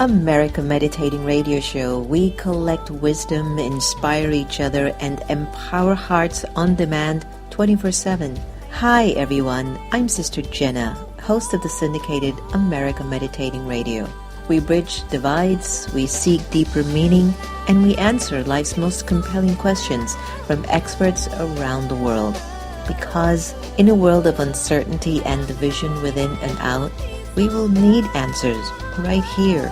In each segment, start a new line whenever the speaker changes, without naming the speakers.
America Meditating Radio Show. We collect wisdom, inspire each other, and empower hearts on demand 24/7. Hi everyone, I'm Sister Jenna, host of the syndicated America Meditating Radio. We bridge divides, we seek deeper meaning, and we answer life's most compelling questions from experts around the world. Because in a world of uncertainty and division within and out, we will need answers right here,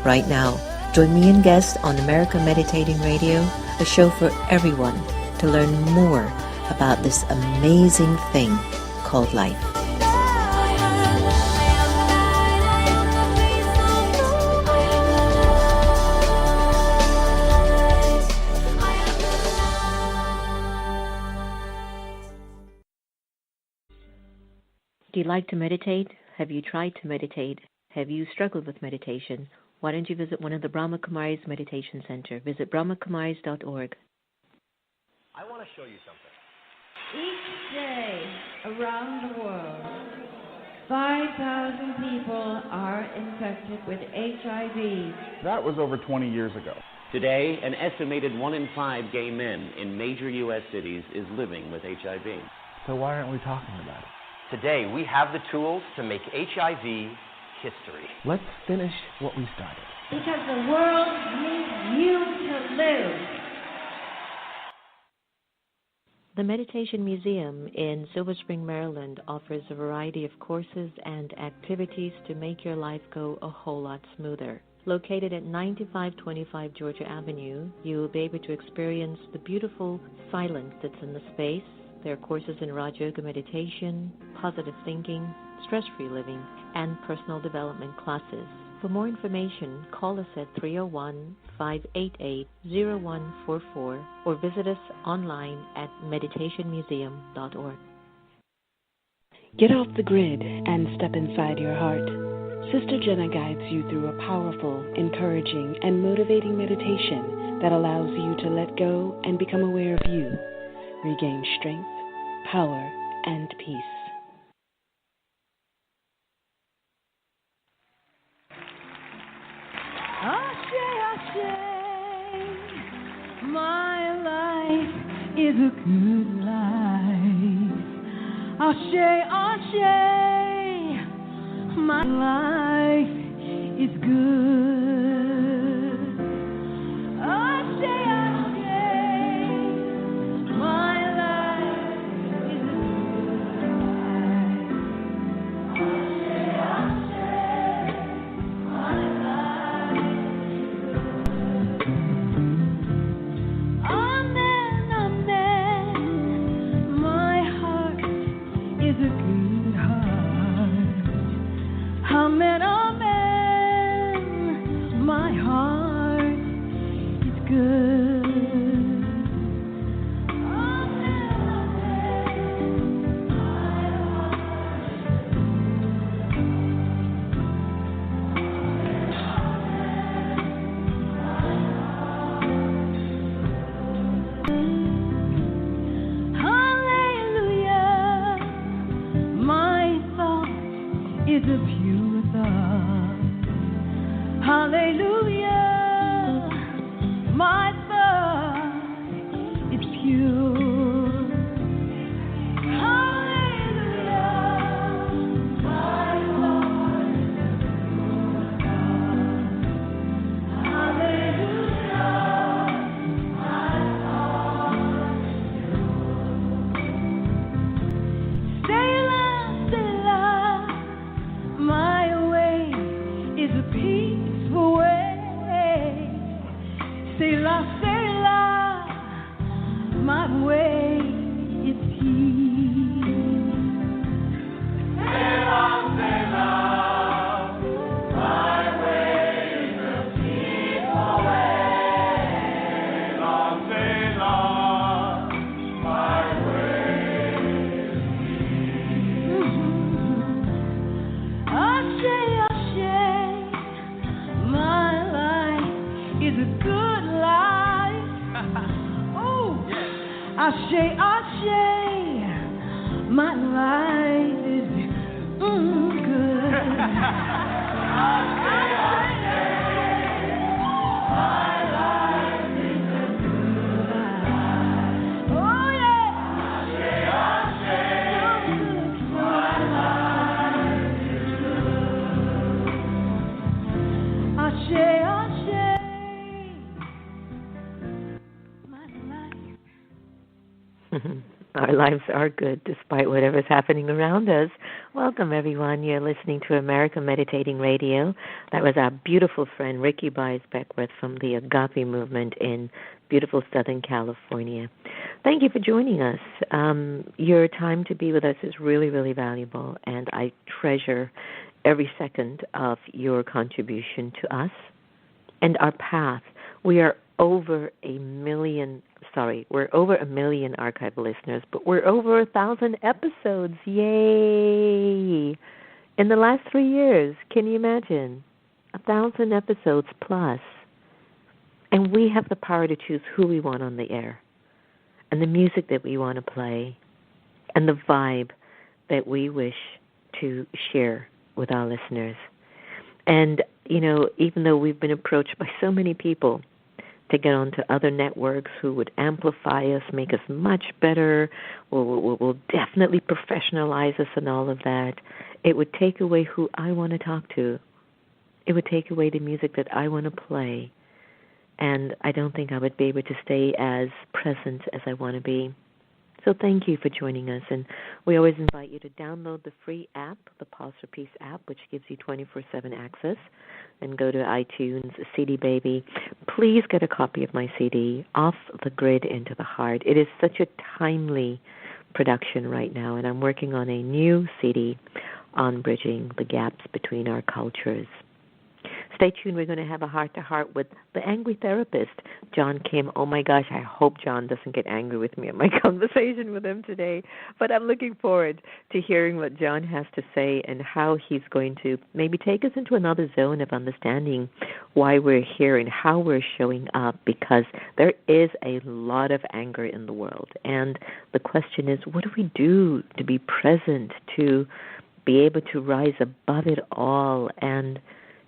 right now. Join me and guests on America Meditating Radio, a show for everyone to learn more about this amazing thing called life. Do you like to meditate? Have you tried to meditate? Have you struggled with meditation? Why don't you visit one of the Brahma Kumaris Meditation Center? Visit brahmakumaris.org.
I want to show you something.
Each day around the world, 5,000 people are infected with HIV.
That was over 20 years ago.
Today, an estimated 1 in 5 gay men in major U.S. cities is living with HIV.
So why aren't we talking about it?
Today, we have the tools to make HIV history.
Let's finish what we started.
Because the world needs you to live.
The Meditation Museum in Silver Spring, Maryland offers a variety of courses and activities to make your life go a whole lot smoother. Located at 9525 Georgia Avenue, you will be able to experience the beautiful silence that's in the space. There are courses in Raj Yoga meditation, positive thinking, stress-free living, and personal development classes. For more information, call us at 301-588-0144 or visit us online at meditationmuseum.org.
Get off the grid and step inside your heart. Sister Jenna guides you through a powerful, encouraging, and motivating meditation that allows you to let go and become aware of you, regain strength, power, and peace.
Ashe, Ashe, my life is a good life. Ashe, Ashe, my life is good. Ashe, Ashe, my life is a good life. Ashe, Ashe, my life. Amen, amen, my heart is a good heart. Amen, amen, my heart is good. Amen, amen, my hallelujah, my thought is a pure thought. Hallelujah, my thought is pure. Hallelujah, my thought is a pure thought. Hallelujah, my thought is pure. Selah, Selah, my way is a peaceful way. Selah, Selah, my way is peace. Ashe, ashe, my life is good.
Our lives are good despite whatever's happening around us. Welcome, everyone. You're listening to American Meditating Radio. That was our beautiful friend Ricky Byes Beckworth from the Agape Movement in beautiful Southern California. Thank you for joining us. Your time to be with us is really, really valuable, and I treasure every second of your contribution to us and our path. We are over a million archive listeners, but we're over 1,000 episodes. Yay! In the last 3 years, can you imagine? 1,000 episodes plus. And we have the power to choose who we want on the air and the music that we want to play and the vibe that we wish to share with our listeners. And, you know, even though we've been approached by so many people to get onto other networks who would amplify us, make us much better, will definitely professionalize us and all of that, it would take away who I want to talk to. It would take away the music that I want to play. And I don't think I would be able to stay as present as I want to be. So thank you for joining us. And we always invite you to download the free app, the Pause for Peace app, which gives you 24/7 access. And go to iTunes, CD Baby. Please get a copy of my CD, Off the Grid into the Heart. It is such a timely production right now, and I'm working on a new CD on bridging the gaps between our cultures. Stay tuned. We're going to have a heart-to-heart with the angry therapist, John Kim. Oh, my gosh, I hope John doesn't get angry with me in my conversation with him today. But I'm looking forward to hearing what John has to say and how he's going to maybe take us into another zone of understanding why we're here and how we're showing up, because there is a lot of anger in the world. And the question is, what do we do to be present, to be able to rise above it all and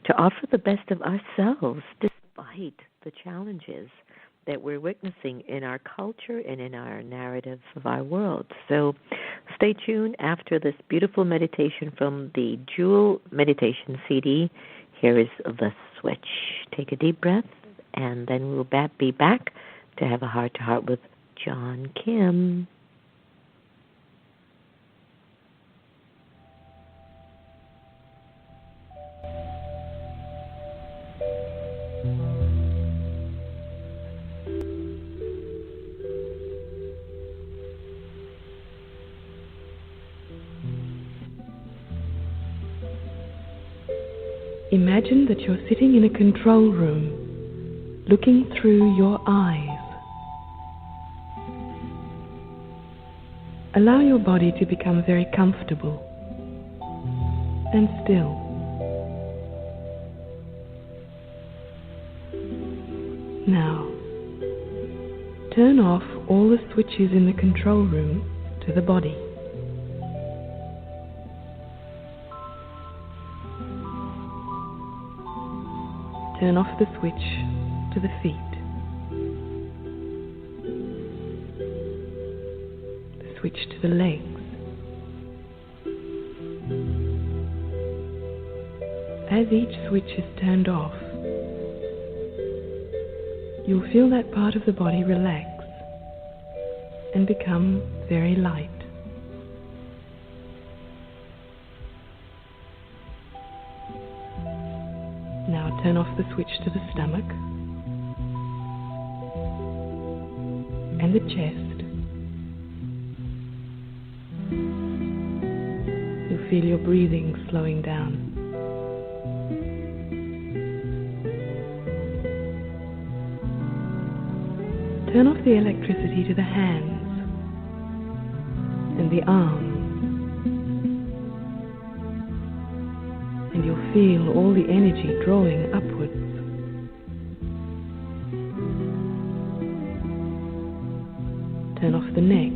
to offer the best of ourselves despite the challenges that we're witnessing in our culture and in our narrative of our world. So stay tuned after this beautiful meditation from the Jewel Meditation CD. Here is the switch. Take a deep breath, and then we'll be back to have a heart-to-heart with John Kim.
Imagine that you're sitting in a control room, looking through your eyes. Allow your body to become very comfortable and still. Now, turn off all the switches in the control room to the body. Turn off the switch to the feet, the switch to the legs. As each switch is turned off, you'll feel that part of the body relax and become very light. Now turn off the switch to the stomach and the chest. You'll feel your breathing slowing down. Turn off the electricity to the hands and the arms. And you'll feel all the energy drawing upwards. turn off the neck.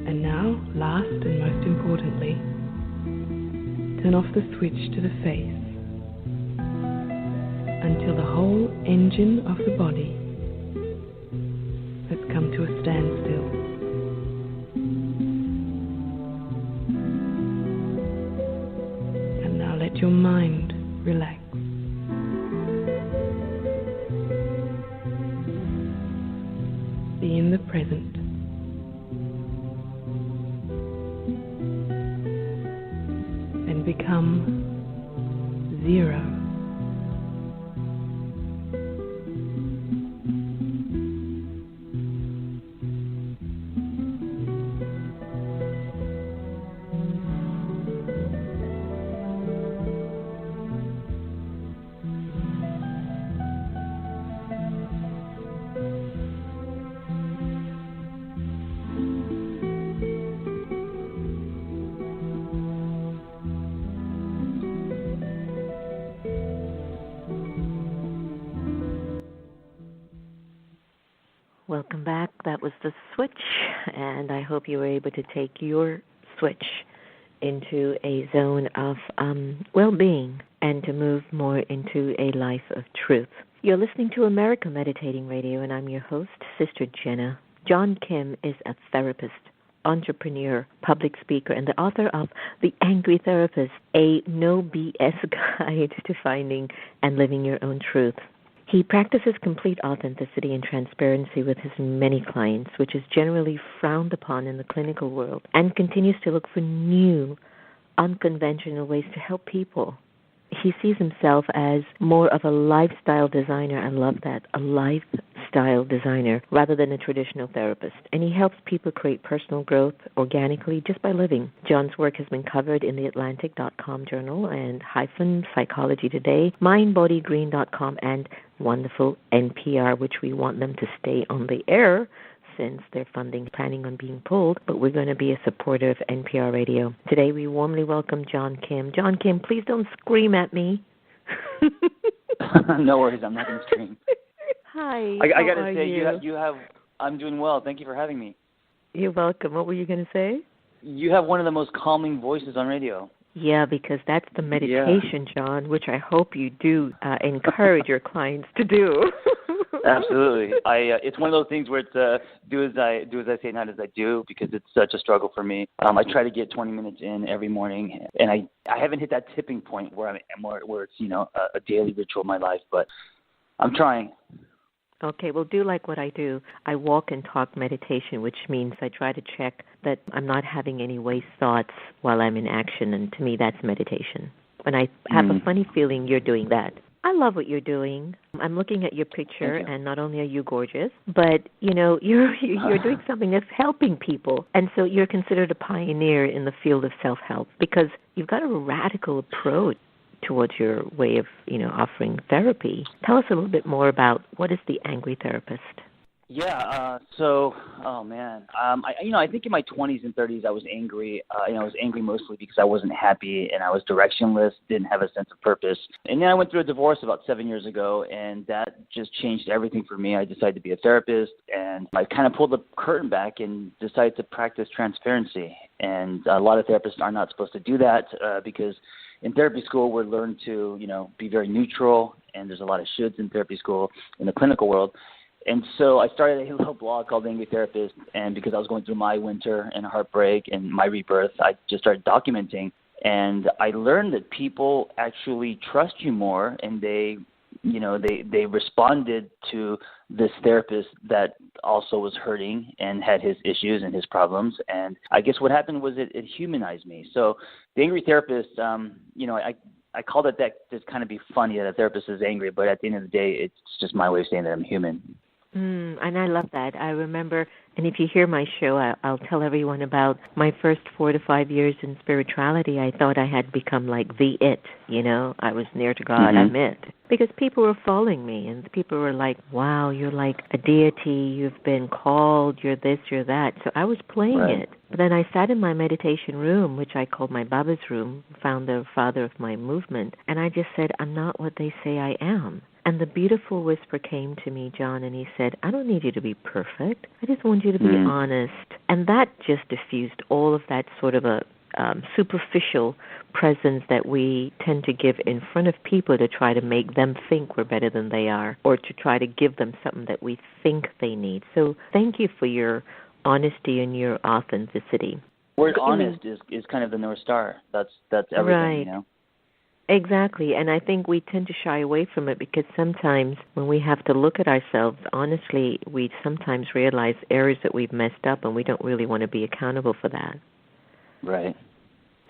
And now, last and most importantly, turn off the switch to the face until the whole engine of the body has come to a standstill. And now let your mind relax. Be in the present. And become zero.
Welcome back. That was the switch, and I hope you were able to take your switch into a zone of well-being and to move more into a life of truth. You're listening to America Meditating Radio, and I'm your host, Sister Jenna. John Kim is a therapist, entrepreneur, public speaker, and the author of The Angry Therapist, a no BS guide to finding and living your own truth. He practices complete authenticity and transparency with his many clients, which is generally frowned upon in the clinical world, and continues to look for new, unconventional ways to help people. He sees himself as more of a lifestyle designer. I love that, a lifestyle designer rather than a traditional therapist. And he helps people create personal growth organically just by living. John's work has been covered in the Atlantic.com journal and Psychology Today, MindBodyGreen.com, and wonderful NPR, which we want them to stay on the air since their funding is planning on being pulled, but we're going to be a supporter of NPR Radio. Today we warmly welcome John Kim. John Kim, please don't scream at me.
No worries, I'm not going to scream.
Hi,
I got to say, you have. I'm doing well. Thank you for having me.
You're welcome. What were you going to say?
You have one of the most calming voices on radio.
Yeah, because that's the meditation, John, which I hope you do encourage your clients to do.
Absolutely. It's one of those things where it's do as I say, not as I do, because it's such a struggle for me. I try to get 20 minutes in every morning, and I haven't hit that tipping point where where it's a daily ritual in my life, but I'm trying.
Okay, well, do like what I do. I walk and talk meditation, which means I try to check that I'm not having any waste thoughts while I'm in action, and to me that's meditation. And I have a funny feeling you're doing that. I love what you're doing. I'm looking at your picture, and not only are you gorgeous, but, you're doing something that's helping people. And so you're considered a pioneer in the field of self-help because you've got a radical approach towards your way of, offering therapy. Tell us a little bit more about what is the Angry Therapist.
Yeah. I think in my 20s and 30s I was angry. I was angry mostly because I wasn't happy and I was directionless, didn't have a sense of purpose. And then I went through a divorce about 7 years ago, and that just changed everything for me. I decided to be a therapist, and I kind of pulled the curtain back and decided to practice transparency. And a lot of therapists are not supposed to do that because in therapy school we're learned to, be very neutral, and there's a lot of shoulds in therapy school in the clinical world. And so I started a little blog called The Angry Therapist, and because I was going through my winter and heartbreak and my rebirth, I just started documenting. And I learned that people actually trust you more, and they responded to this therapist that also was hurting and had his issues and his problems. And I guess what happened was it humanized me. So The Angry Therapist, I called it that to kind of be funny that a therapist is angry, but at the end of the day, it's just my way of saying that I'm human.
And I love that. I remember, and if you hear my show, I'll tell everyone about my first 4 to 5 years in spirituality. I thought I had become like the it, I was near to God, I'm it. Because people were following me, and people were like, wow, you're like a deity, you've been called, you're this, you're that. So I was playing it. But then I sat in my meditation room, which I called my Baba's room, founder, father of my movement, and I just said, I'm not what they say I am. And the beautiful whisper came to me, John, and he said, I don't need you to be perfect. I just want you to be honest. And that just diffused all of that sort of a superficial presence that we tend to give in front of people to try to make them think we're better than they are, or to try to give them something that we think they need. So thank you for your honesty and your authenticity.
Word honest is kind of the North Star. That's everything,
right.
you know.
Exactly, and I think we tend to shy away from it because sometimes when we have to look at ourselves, honestly, we sometimes realize areas that we've messed up and we don't really want to be accountable for that.
Right.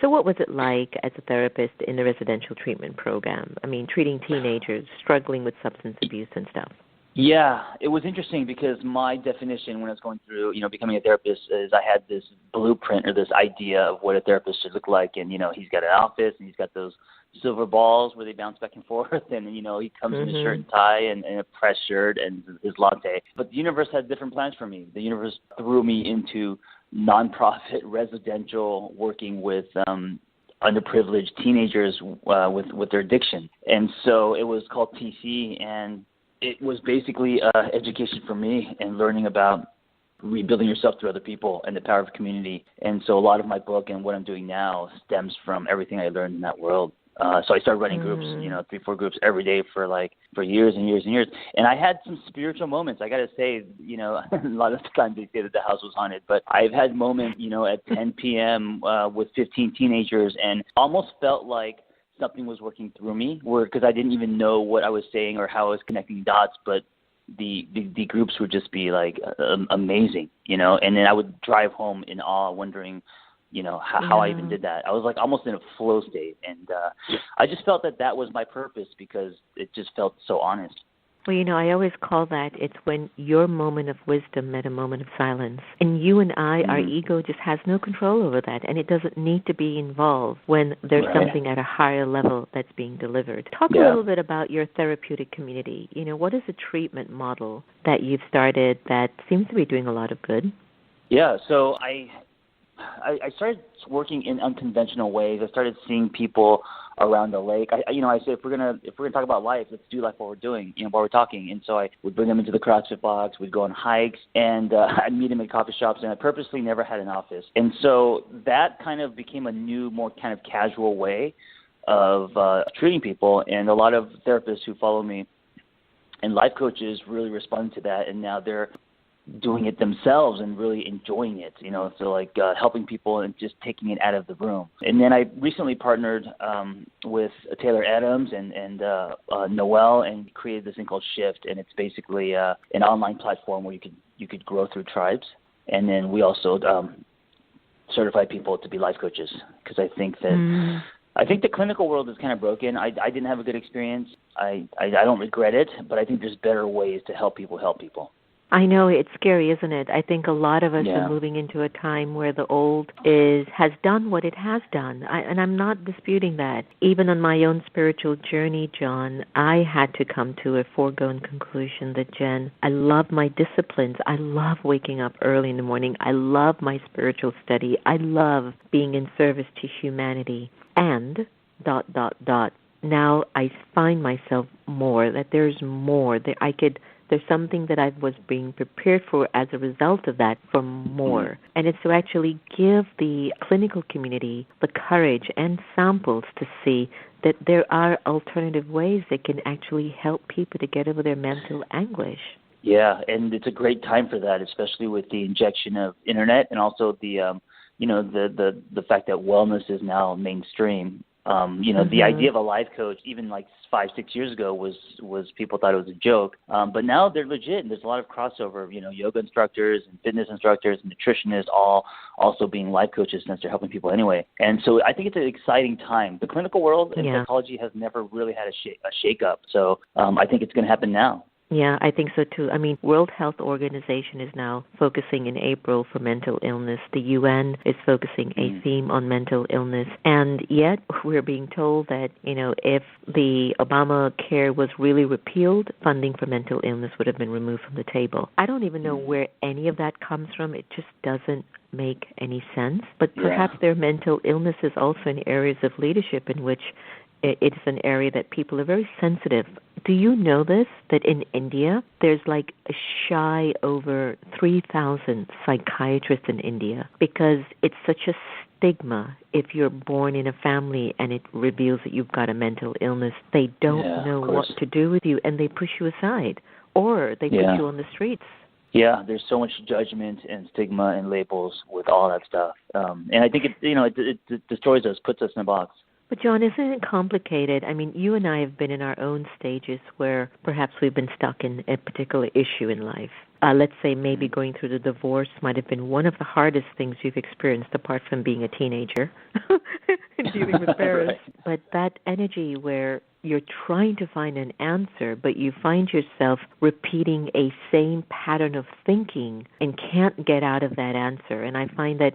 So what was it like as a therapist in the residential treatment program? I mean, treating teenagers struggling with substance abuse and stuff.
Yeah, it was interesting because my definition when I was going through, becoming a therapist is I had this blueprint or this idea of what a therapist should look like. And, he's got an office and he's got those silver balls where they bounce back and forth. And, he comes in his shirt and tie and a press shirt and his latte. But the universe had different plans for me. The universe threw me into nonprofit residential working with underprivileged teenagers with their addiction. And so it was called TC, and it was basically education for me and learning about rebuilding yourself through other people and the power of community. And so a lot of my book and what I'm doing now stems from everything I learned in that world. So I started running groups, 3-4 groups every day for years and years and years. And I had some spiritual moments. I got to say, a lot of times they say that the house was haunted, but I've had moments, at 10 p.m. With 15 teenagers and almost felt like something was working through me, because I didn't even know what I was saying or how I was connecting dots, but the groups would just be amazing, and then I would drive home in awe, wondering, how I even did that. I was almost in a flow state, and I just felt that was my purpose because it just felt so honest.
Well, I always call that it's when your moment of wisdom met a moment of silence. And you and I, our ego just has no control over that, and it doesn't need to be involved when there's something at a higher level that's being delivered. Talk a little bit about your therapeutic community. What is the treatment model that you've started that seems to be doing a lot of good?
Yeah, so I started working in unconventional ways. I started seeing people around the lake. I said if we're gonna talk about life, let's do life while we're doing, while we're talking. And so I would bring them into the CrossFit box. We'd go on hikes, and I'd meet them at coffee shops. And I purposely never had an office. And so that kind of became a new, more kind of casual way of treating people. And a lot of therapists who follow me and life coaches really responded to that, and now they're doing it themselves and really enjoying it, so helping people and just taking it out of the room. And then I recently partnered with Taylor Adams and Noel and created this thing called Shift, and it's basically an online platform where you could grow through tribes. And then we also certify people to be life coaches, because I think that I think the clinical world is kind of broken. I didn't have a good experience. I don't regret it, but I think there's better ways to help people help people.
I know, it's scary, isn't it? I think a lot of us are moving into a time where the old has done what it has done, and I'm not disputing that. Even on my own spiritual journey, John, I had to come to a foregone conclusion that, Jen, I love my disciplines. I love waking up early in the morning. I love my spiritual study. I love being in service to humanity. And ... Now I find myself that there's more that there's something that I was being prepared for as a result of that for more. And it's to actually give the clinical community the courage and samples to see that there are alternative ways that can actually help people to get over their mental anguish.
Yeah, and it's a great time for that, especially with the injection of internet and also the the fact that wellness is now mainstream. The idea of a life coach, even 5-6 years ago, was people thought it was a joke. But now they're legit, and there's a lot of crossover. Yoga instructors and fitness instructors and nutritionists all also being life coaches since they're helping people anyway. And so I think it's an exciting time. The clinical world and psychology has never really had a shake-up. So I think it's going to happen now.
Yeah, I think so too. I mean, World Health Organization is now focusing in April for mental illness. The UN is focusing a theme on mental illness. And yet we're being told that, if the Obamacare was really repealed, funding for mental illness would have been removed from the table. I don't even know where any of that comes from. It just doesn't make any sense. But perhaps there are mental illnesses also in areas of leadership in which it's an area that people are very sensitive. Do you know this, that in India, there's like a shy over 3,000 psychiatrists in India because it's such a stigma if you're born in a family and it reveals that you've got a mental illness. They don't know what to do with you, and they push you aside, or they put you on the streets.
Yeah, there's so much judgment and stigma and labels with all that stuff, and I think it destroys us, puts us in a box.
But John, isn't it complicated? I mean, you and I have been in our own stages where perhaps we've been stuck in a particular issue in life. Let's say maybe going through the divorce might have been one of the hardest things you've experienced apart from being a teenager and dealing with parents. Right. But that energy where you're trying to find an answer, but you find yourself repeating a same pattern of thinking and can't get out of that answer. And I find that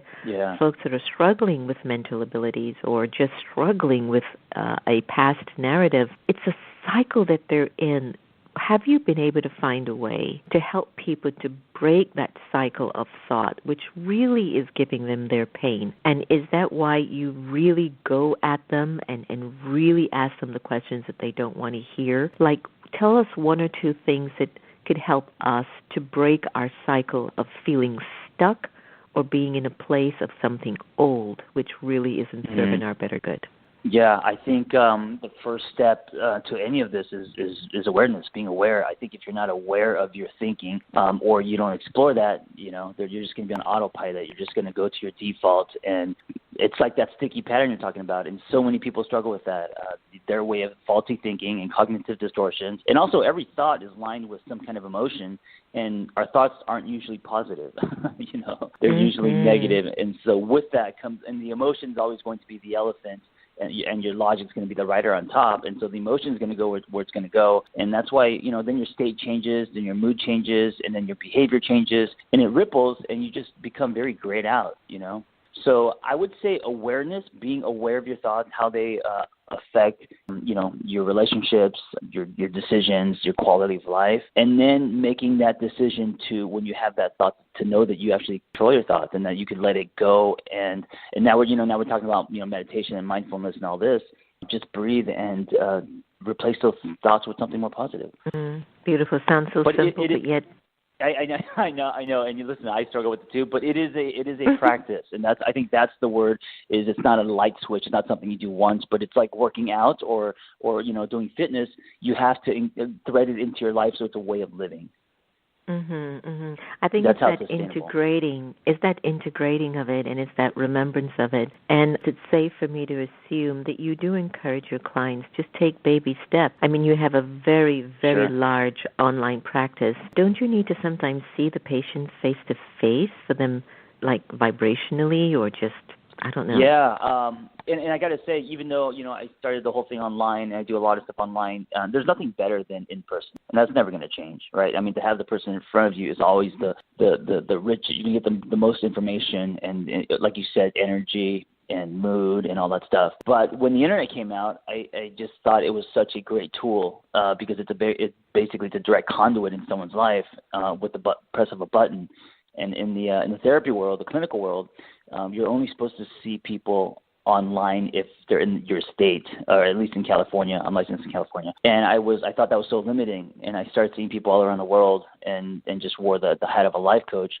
folks that are struggling with mental abilities or just struggling with a past narrative, it's a cycle that they're in. Have you been able to find a way to help people to break that cycle of thought, which really is giving them their pain? And is that why you really go at them and really ask them the questions that they don't want to hear? Like, tell us one or two things that could help us to break our cycle of feeling stuck or being in a place of something old, which really isn't serving our better good.
Yeah, I think the first step to any of this is awareness, being aware. I think if you're not aware of your thinking or you don't explore that, you're just going to be on autopilot. You're just going to go to your default, and it's like that sticky pattern you're talking about, and so many people struggle with that. Their way of faulty thinking and cognitive distortions, and also every thought is lined with some kind of emotion, and our thoughts aren't usually positive. They're usually negative, and so with that comes, and the emotion is always going to be the elephant. And your logic's going to be the rider on top, and so the emotion is going to go where it's going to go, and that's why then your state changes, then your mood changes, and then your behavior changes, and it ripples, and you just become very grayed out. So I would say awareness, being aware of your thoughts, how they affect your relationships, your decisions, your quality of life, and then making that decision to, when you have that thought, to know that you actually control your thoughts and that you can let it go. And now we're talking about meditation and mindfulness and all this. Just breathe and replace those thoughts with something more positive.
Beautiful. Sounds so simple, but yet.
I know, and you listen. I struggle with it too, but it is a practice, and I think that's the word. Is it's not a light switch. It's not something you do once, but it's like working out or doing fitness. You have to thread it into your life, so it's a way of living.
I think it's that integrating. It's that integrating of it, and it's that remembrance of it. And it's safe for me to assume that you do encourage your clients just take baby steps. I mean, you have a very, very large online practice. Don't you need to sometimes see the patient face to face for them, like vibrationally, or just I don't know.
Yeah, and I got to say, even though I started the whole thing online and I do a lot of stuff online, there's nothing better than in person, and that's never going to change, right? I mean, to have the person in front of you is always the rich. You can get the most information and like you said, energy and mood and all that stuff. But when the internet came out, I just thought it was such a great tool because it's basically a direct conduit in someone's life with the press of a button. And in the therapy world, the clinical world, you're only supposed to see people online if they're in your state, or at least in California. I'm licensed in California. And I thought that was so limiting. And I started seeing people all around the world and just wore the hat of a life coach.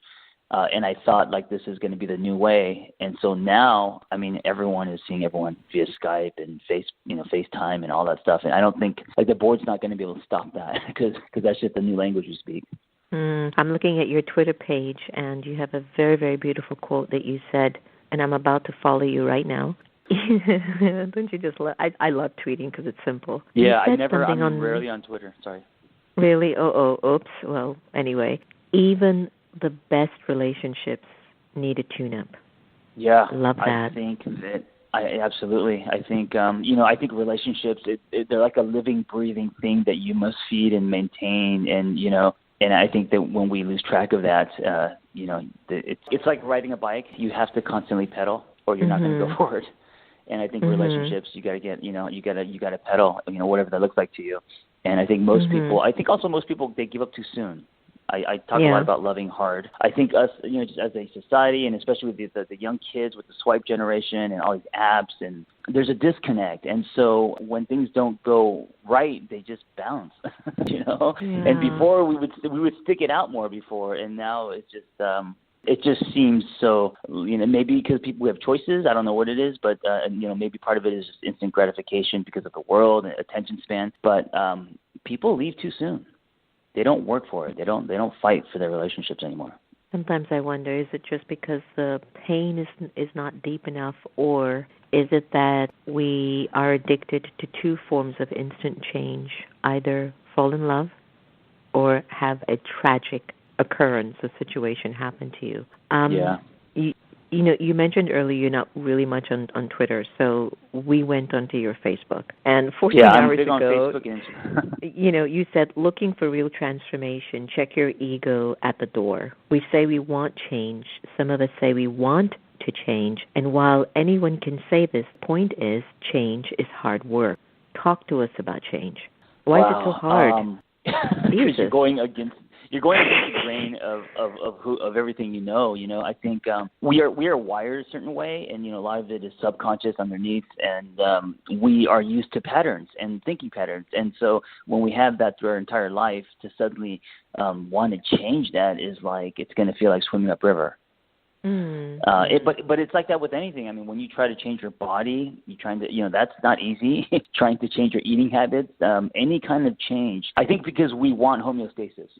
And I thought, like, this is going to be the new way. And so now, I mean, everyone is seeing everyone via Skype and FaceTime and all that stuff. And I don't think, like, the board's not going to be able to stop that because that's just the new language we speak.
I'm looking at your Twitter page, and you have a very, very beautiful quote that you said, and I'm about to follow you right now. Don't you just love? I love tweeting because it's simple.
Yeah, I'm rarely on Twitter. Sorry.
Really? Oops. Well, anyway, even the best relationships need a tune-up.
Yeah,
love that.
I think that. Absolutely. I think I think relationships they're like a living, breathing thing that you must feed and maintain, and I think that when we lose track of that, it's like riding a bike. You have to constantly pedal, or you're not going to go forward. And I think relationships, you got to get, you got to pedal, whatever that looks like to you. And I think most people, they give up too soon. I talk a lot about loving hard. I think us, just as a society, and especially with the young kids with the swipe generation and all these apps, and there's a disconnect. And so when things don't go right, they just bounce,
Yeah.
And before we would stick it out more before, and now it's just it just seems so, maybe because people have choices. I don't know what it is, but maybe part of it is just instant gratification because of the world and attention span. But people leave too soon. They don't work for it. They don't fight for their relationships anymore.
Sometimes I wonder, is it just because the pain is not deep enough, or is it that we are addicted to two forms of instant change, either fall in love or have a tragic occurrence, a situation happen to you? You mentioned earlier you're not really much on Twitter, so we went onto your Facebook. And 14 hours ago,
on Facebook and Instagram.
You said, looking for real transformation, check your ego at the door. We say we want change. Some of us say we want to change. And while anyone can say this, point is change is hard work. Talk to us about change. Why is it so hard?
Because you're going against the grain of everything I think we are wired a certain way, and a lot of it is subconscious underneath, and we are used to patterns and thinking patterns. And so when we have that through our entire life, to suddenly want to change that is like it's going to feel like swimming upriver. But it's like that with anything. I mean, when you try to change your body, you're trying to, that's not easy. Trying to change your eating habits, any kind of change. I think because we want homeostasis.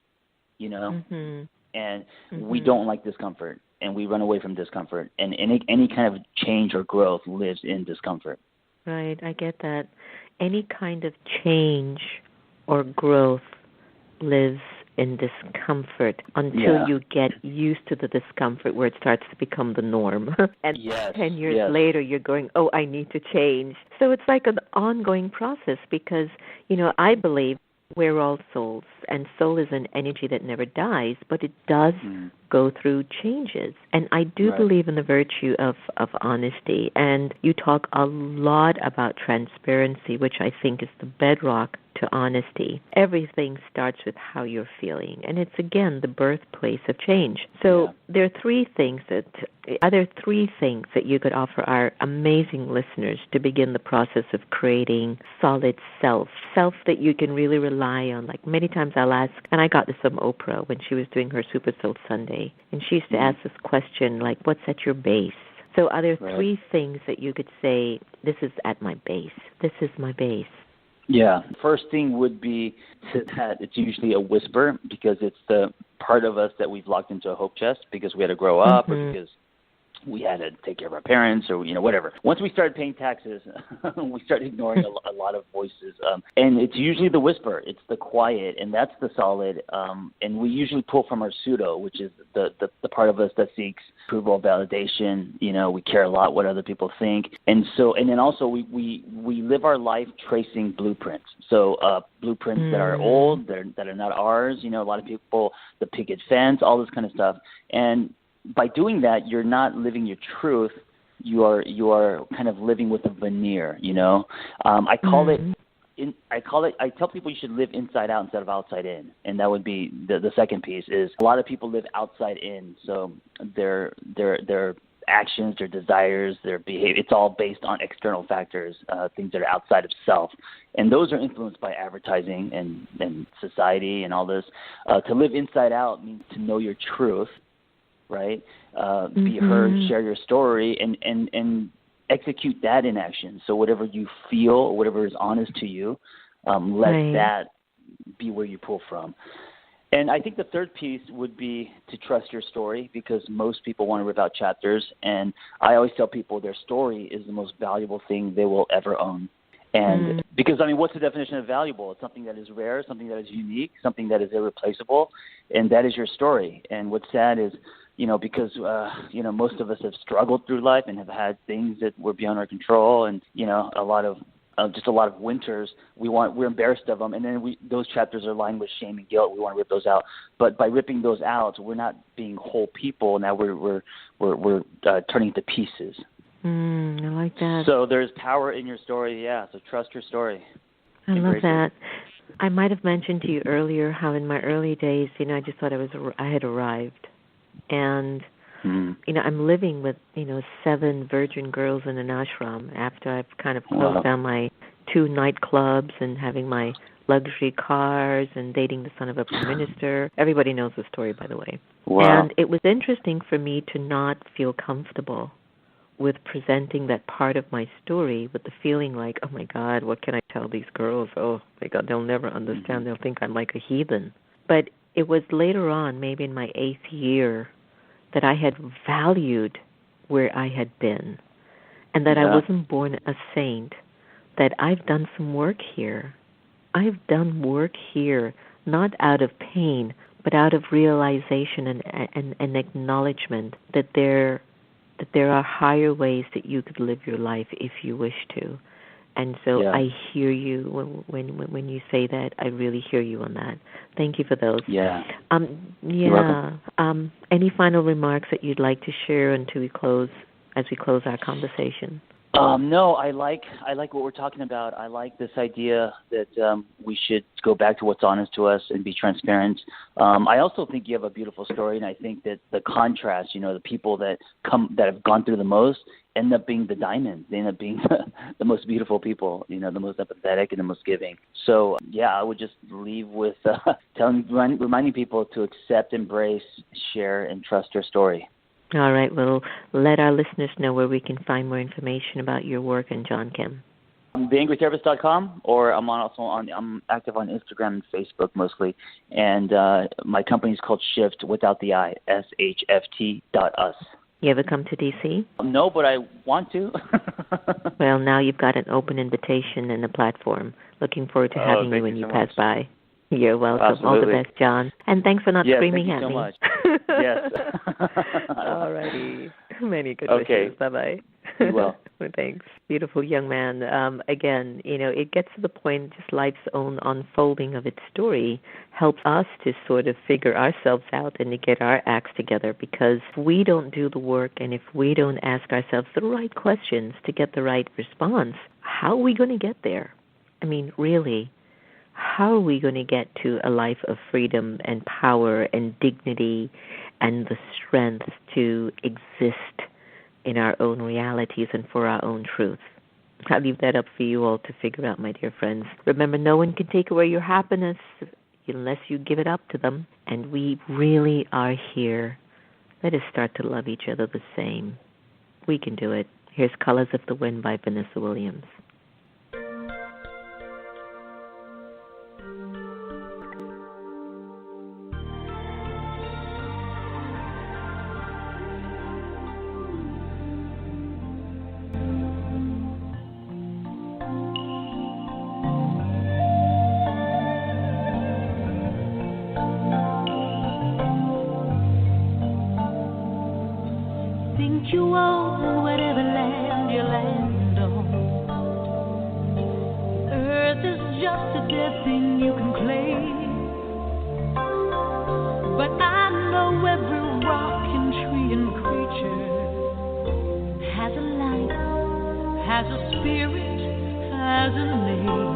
And we don't like discomfort, and we run away from discomfort, and any kind of change or growth lives in discomfort.
Right, I get that. Any kind of change or growth lives in discomfort until you get used to the discomfort, where it starts to become the norm. And 10 years later, you're going, oh, I need to change. So it's like an ongoing process because, I believe we're all souls, and soul is an energy that never dies, but it does go through changes. And I do believe in the virtue of honesty. And you talk a lot about transparency, which I think is the bedrock to honesty. Everything starts with how you're feeling, and it's, again, the birthplace of change. So there are three things that you could offer our amazing listeners to begin the process of creating solid self that you can really rely on. Like many times I'll ask, and I got this from Oprah when she was doing her Super Soul Sunday, and she used to ask this question, like, what's at your base? So are there three things that you could say, this is at my base, this is my base?
Yeah. First thing would be that it's usually a whisper, because it's the part of us that we've locked into a hope chest because we had to grow up or because we had to take care of our parents or, whatever. Once we started paying taxes, we started ignoring a lot of voices. And it's usually the whisper. It's the quiet, and that's the solid. And we usually pull from our pseudo, which is the part of us that seeks approval, validation. We care a lot what other people think. And then also we live our life tracing blueprints. So blueprints that are old, that are not ours. A lot of people, the picket fence, all this kind of stuff. And by doing that, you're not living your truth. You are kind of living with a veneer. I call it. I tell people you should live inside out instead of outside in, and that would be the second piece. Is a lot of people live outside in, so their actions, their desires, their behavior, it's all based on external factors, things that are outside of self, and those are influenced by advertising and society and all this. To live inside out means to know your truth. Right? Be heard, share your story, and execute that in action. So whatever you feel, or whatever is honest to you, let that be where you pull from. And I think the third piece would be to trust your story, because most people want to rip out chapters. And I always tell people their story is the most valuable thing they will ever own. And because, what's the definition of valuable? It's something that is rare, something that is unique, something that is irreplaceable, and that is your story. And what's sad is, because, most of us have struggled through life and have had things that were beyond our control, and, a lot of winters, we're embarrassed of them, and then those chapters are lined with shame and guilt. We want to rip those out, but by ripping those out, we're not being whole people. Now we're turning to pieces.
I like that.
So there's power in your story, So trust your story.
I love that. I might have mentioned to you earlier how in my early days, I just thought I had arrived. And, I'm living with, 7 virgin girls in an ashram after I've kind of closed down my 2 nightclubs and having my luxury cars and dating the son of a prime minister. Everybody knows the story, by the way.
Wow.
And it was interesting for me to not feel comfortable with presenting that part of my story with the feeling like, oh, my God, what can I tell these girls? Oh, my God, they'll never understand. They'll think I'm like a heathen. But it was later on, maybe in my 8th year, that I had valued where I had been and that I wasn't born a saint, that I've done some work here. I've done work here, not out of pain, but out of realization and acknowledgement that there are higher ways that you could live your life if you wish to. And so I hear you when you say that. I really hear you on that. Thank you for those.
Yeah.
You're welcome. Any final remarks that you'd like to share as we close our conversation?
No, I like what we're talking about. I like this idea that we should go back to what's honest to us and be transparent. I also think you have a beautiful story, and I think that the contrast, the people that have gone through the most end up being the diamonds. They end up being the most beautiful people, the most empathetic and the most giving. So, I would just leave with reminding people to accept, embrace, share, and trust your story.
All right. Well, let our listeners know where we can find more information about your work and John Kim.
TheAngryTherapist.com, or I'm active on Instagram and Facebook mostly. And my company is called Shift without the I, SHFT.us.
You ever come to D.C.?
No, but I want to.
Well, now you've got an open invitation and a platform. Looking forward to having you when you pass by. You're welcome.
Absolutely.
All the best, John. And thanks for not screaming at me.
Thank you so much. Yes.
All righty. Many good wishes. Bye-bye.
You will.
Thanks. Beautiful young man. Again, it gets to the point, just life's own unfolding of its story helps us to sort of figure ourselves out and to get our acts together, because if we don't do the work and if we don't ask ourselves the right questions to get the right response, how are we going to get there? I mean, really, how are we going to get to a life of freedom and power and dignity and the strength to exist in our own realities and for our own truth? I'll leave that up for you all to figure out, my dear friends. Remember, no one can take away your happiness unless you give it up to them. And we really are here. Let us start to love each other the same. We can do it. Here's Colors of the Wind by Vanessa Williams.
Think you own whatever land you land on. Earth is just a dead thing you can claim. But I know every rock and tree and creature has a life, has a spirit, has a name.